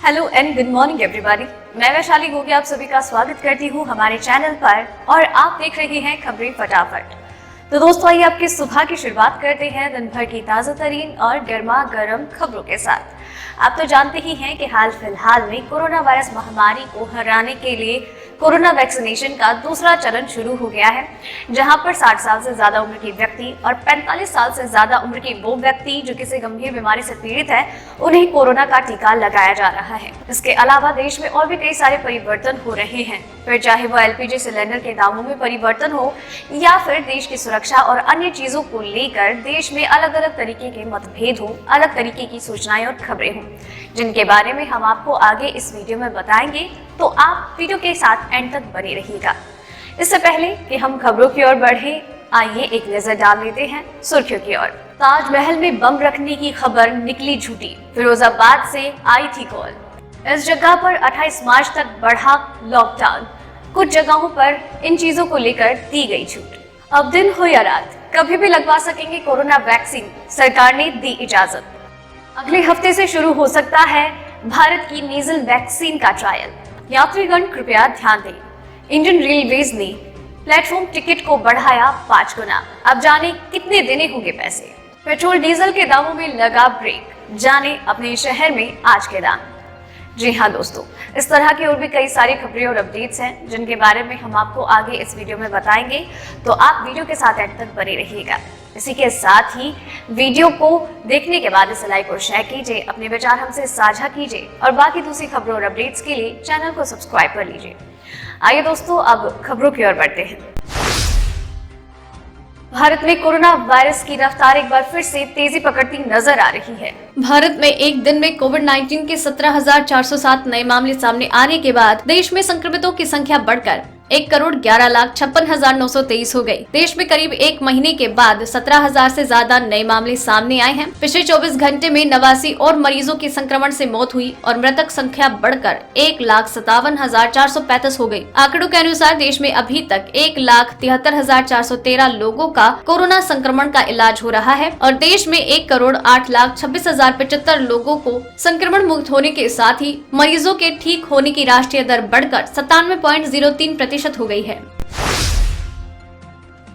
Hello and good morning everybody. मैं वैशाली गोगी आप सभी का स्वागत करती हूँ हमारे चैनल पर और आप देख रहे हैं खबरें फटाफट। तो दोस्तों आइए आपकी सुबह की शुरुआत करते हैं दिन भर की ताज़ा तरीन और गर्मा गर्म खबरों के साथ। आप तो जानते ही हैं कि हाल फिलहाल में कोरोना वायरस महामारी को हराने के लिए कोरोना वैक्सीनेशन का दूसरा चरण शुरू हो गया है, जहां पर 60 साल से ज्यादा उम्र के व्यक्ति और 45 साल से ज्यादा उम्र के वो व्यक्ति जो किसी गंभीर बीमारी से पीड़ित है उन्हें कोरोना का टीका लगाया जा रहा है। इसके अलावा देश में और भी कई सारे परिवर्तन हो रहे हैं, फिर चाहे वो एलपीजी सिलेंडर के दामों में परिवर्तन हो या फिर देश की सुरक्षा और अन्य चीजों को लेकर देश में अलग अलग तरीके के मतभेद हो, अलग तरीके की सूचनाएं और खबरें हों, जिनके बारे में हम आपको आगे इस वीडियो में बताएंगे। तो आप वीडियो के साथ एंड तक बने रहिएगा। इससे पहले कि हम खबरों की ओर बढ़े, आइए एक नजर डाल लेते हैं सुर्खियों की ओर। ताजमहल में बम रखने की खबर निकली झूठी, फिरोजाबाद से आई थी कॉल। इस जगह पर 28 मार्च तक बढ़ा लॉकडाउन, कुछ जगहों पर इन चीजों को लेकर दी गई छूट। अब दिन हो या रात कभी भी लगवा सकेंगे कोरोना वैक्सीन, सरकार ने दी इजाजत। अगले हफ्ते से शुरू हो सकता है भारत की नेजल वैक्सीन का ट्रायल। यात्रीगण कृपया ध्यान दें, इंडियन रेलवेज ने प्लेटफॉर्म टिकट को बढ़ाया 5 गुना। अब जाने कितने देने होंगे पैसे। पेट्रोल डीजल के दामों में लगा ब्रेक, जाने अपने शहर में आज के दाम। जी हाँ दोस्तों, इस तरह की और भी कई सारी खबरें और अपडेट्स हैं जिनके बारे में हम आपको आगे इस वीडियो में बताएंगे, तो आप वीडियो के साथ एंड तक बने रहिएगा। इसी के साथ ही वीडियो को देखने के बाद इसे लाइक और शेयर कीजिए, अपने विचार हमसे साझा कीजिए और बाकी दूसरी खबरों और अपडेट्स के लिए चैनल को सब्सक्राइब कर लीजिए। आइए दोस्तों अब खबरों की ओर बढ़ते हैं। भारत में कोरोना वायरस की रफ्तार एक बार फिर से तेजी पकड़ती नजर आ रही है। भारत में एक दिन में कोविड-19 के 17,407 नए मामले सामने आने के बाद देश में संक्रमितों की संख्या बढ़कर 1,11,56,923 हो गई। देश में करीब एक महीने के बाद 17,000 से ज्यादा नए मामले सामने आए हैं। पिछले 24 घंटे में 89 और मरीजों की संक्रमण से मौत हुई और मृतक संख्या बढ़कर 1,57,435 हो गई। आंकड़ों के अनुसार देश में अभी तक 1,73,413 लोगों का कोरोना संक्रमण का इलाज हो रहा है और देश में 1,08,26,075 लोगों को संक्रमण मुक्त होने के साथ ही मरीजों के ठीक होने की राष्ट्रीय दर बढ़कर 97.03% हो गई है।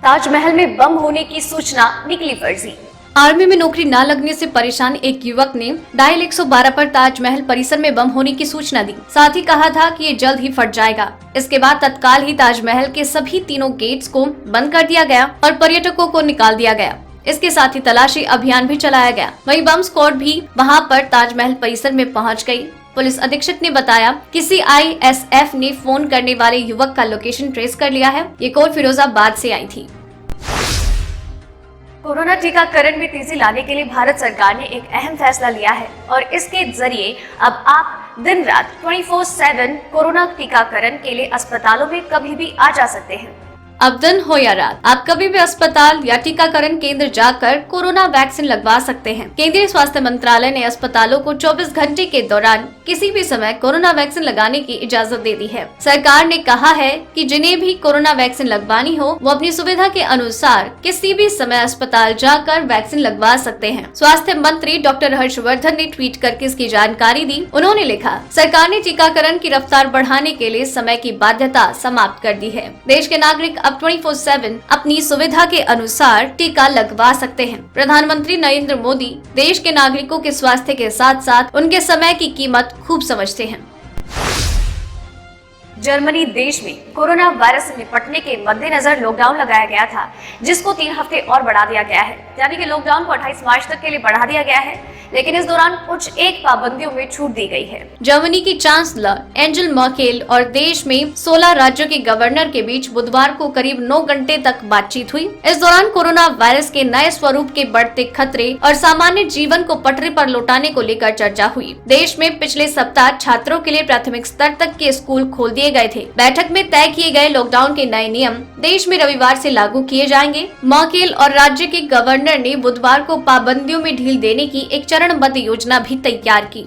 ताजमहल में बम होने की सूचना निकली फर्जी। आर्मी में नौकरी न लगने से परेशान एक युवक ने डायल 112 पर ताजमहल परिसर में बम होने की सूचना दी, साथ ही कहा था कि ये जल्द ही फट जाएगा। इसके बाद तत्काल ही ताजमहल के सभी तीनों गेट्स को बंद कर दिया गया और पर्यटकों को निकाल दिया गया। इसके साथ ही तलाशी अभियान भी चलाया गया। वहीं बम स्क्वाड भी वहां पर ताजमहल परिसर में पहुंच गई। पुलिस अधीक्षक ने बताया कि CISF ने फोन करने वाले युवक का लोकेशन ट्रेस कर लिया है। ये कॉल फिरोजाबाद से आई थी। कोरोना टीकाकरण में तेजी लाने के लिए भारत सरकार ने एक अहम फैसला लिया है और इसके जरिए अब आप दिन रात 24/7 कोरोना टीकाकरण के लिए अस्पतालों में कभी भी आ जा सकते हैं। अब दिन हो या रात आप कभी भी अस्पताल या टीकाकरण केंद्र जाकर कोरोना वैक्सीन लगवा सकते हैं। केंद्रीय स्वास्थ्य मंत्रालय ने अस्पतालों को 24 घंटे के दौरान किसी भी समय कोरोना वैक्सीन लगाने की इजाजत दे दी है। सरकार ने कहा है कि जिन्हें भी कोरोना वैक्सीन लगवानी हो वो अपनी सुविधा के अनुसार किसी भी समय अस्पताल जाकर वैक्सीन लगवा सकते हैं। स्वास्थ्य मंत्री डॉक्टर हर्षवर्धन ने ट्वीट करके इसकी जानकारी दी। उन्होंने लिखा, सरकार ने टीकाकरण की रफ्तार बढ़ाने के लिए समय की बाध्यता समाप्त कर दी है। देश के नागरिक अब 24/7 अपनी सुविधा के अनुसार टीका लगवा सकते हैं। प्रधानमंत्री नरेंद्र मोदी देश के नागरिकों के स्वास्थ्य के साथ साथ उनके समय की कीमत खूब समझते हैं। जर्मनी देश में कोरोना वायरस से निपटने के मद्देनजर लॉकडाउन लगाया गया था, जिसको 3 हफ्ते और बढ़ा दिया गया है। यानी कि लॉकडाउन को 28 मार्च तक के लिए बढ़ा दिया गया है, लेकिन इस दौरान कुछ एक पाबंदियों में छूट दी गई है। जर्मनी की चांसलर एंजेला मर्केल और देश में 16 राज्यों के गवर्नर के बीच बुधवार को करीब 9 घंटे तक बातचीत हुई। इस दौरान कोरोना वायरस के नए स्वरूप के बढ़ते खतरे और सामान्य जीवन को पटरी पर लौटाने को लेकर चर्चा हुई। देश में पिछले सप्ताह छात्रों के लिए प्राथमिक स्तर तक के स्कूल खोल दिए गए थे। बैठक में तय किए गए लॉकडाउन के नए नियम देश में रविवार से लागू किए जाएंगे। मर्केल और राज्य के गवर्नर ने बुधवार को पाबंदियों में ढील देने की एक चरणबद्ध योजना भी तैयार की।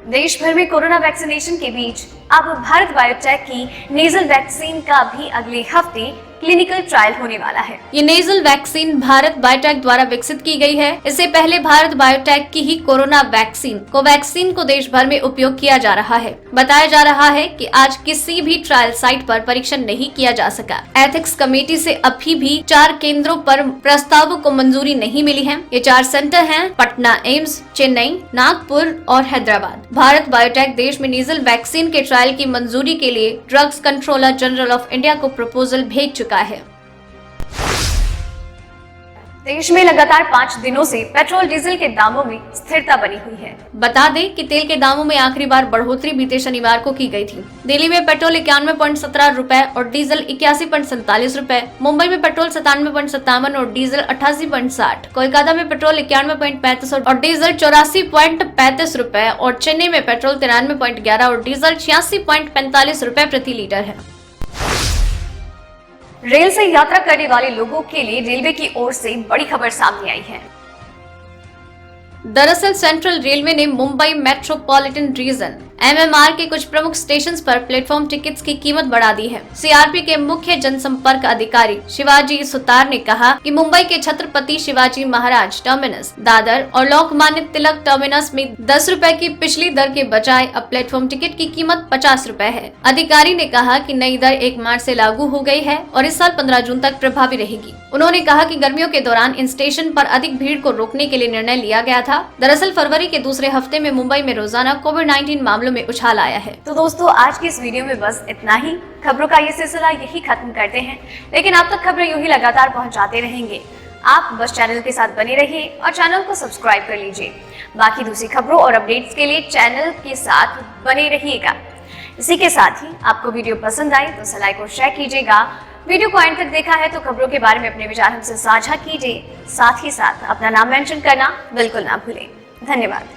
देश भर में कोरोना वैक्सीनेशन के बीच अब भारत बायोटेक की नेजल वैक्सीन का भी अगले हफ्ते क्लिनिकल ट्रायल होने वाला है। ये नेजल वैक्सीन भारत बायोटेक द्वारा विकसित की गई है। इससे पहले भारत बायोटेक की ही कोरोना वैक्सीन कोवैक्सीन को देश भर में उपयोग किया जा रहा है। बताया जा रहा है कि आज किसी भी ट्रायल साइट पर परीक्षण नहीं किया जा सका। एथिक्स कमेटी से अभी भी 4 केंद्रों पर प्रस्तावों को मंजूरी नहीं मिली है। ये 4 सेंटर हैं पटना एम्स, चेन्नई, नागपुर और हैदराबाद। भारत बायोटेक देश में नेजल वैक्सीन के ट्रायल की मंजूरी के लिए drugs controller general of India को प्रपोजल भेज चुका है। देश में लगातार 5 दिनों से पेट्रोल डीजल के दामों में स्थिरता बनी हुई है। बता दें कि तेल के दामों में आखिरी बार बढ़ोतरी बीते शनिवार को की गई थी। दिल्ली में पेट्रोल 91.17 रुपए और डीजल 81.47 रुपए, मुंबई में पेट्रोल 97.57 और डीजल 88.60, कोलकाता में पेट्रोल 91.35 और डीजल 84.35 रुपए और चेन्नई में पेट्रोल 93.11 और डीजल 86.45 रुपए प्रति लीटर है। रेल से यात्रा करने वाले लोगों के लिए रेलवे की ओर से बड़ी खबर सामने आई है। दरअसल सेंट्रल रेलवे ने मुंबई मेट्रोपॉलिटन रीजन MMR के कुछ प्रमुख स्टेशंस पर प्लेटफॉर्म टिकट्स की कीमत बढ़ा दी है। CRP के मुख्य जनसंपर्क अधिकारी शिवाजी सुतार ने कहा कि मुंबई के छत्रपति शिवाजी महाराज टर्मिनस, दादर और लोकमान्य तिलक टर्मिनस में 10 रुपए की पिछली दर के बजाय अब प्लेटफॉर्म टिकट की कीमत 50 रुपए है। अधिकारी ने कहा कि नई दर 1 मार्च से लागू हो गई है और इस साल 15 जून तक प्रभावी रहेगी। उन्होंने कहा कि गर्मियों के दौरान इन स्टेशन पर अधिक भीड़ को रोकने के लिए निर्णय लिया गया था। दरअसल फरवरी के दूसरे हफ्ते में मुंबई में रोजाना कोविड-19 मामलों में उछाल आया है। तो दोस्तों आज की इस वीडियो में बस इतना ही। खबरों का ये सिलसिला यही खत्म करते हैं, लेकिन आप तक खबरें यूं ही लगातार पहुंचाते रहेंगे। आप बस चैनल के साथ बने रहिए और चैनल को सब्सक्राइब कर लीजिए। बाकी दूसरी खबरों और अपडेट्स के लिए चैनल के साथ बने रहिएगा। इसी के साथ ही आपको वीडियो पसंद आई तो इसे लाइक और शेयर कीजिएगा। वीडियो को एंड तक देखा है तो खबरों के बारे में अपने विचार हमसे साझा कीजिए। साथ ही साथ अपना नाम मेंशन करना बिल्कुल ना भूलें। धन्यवाद।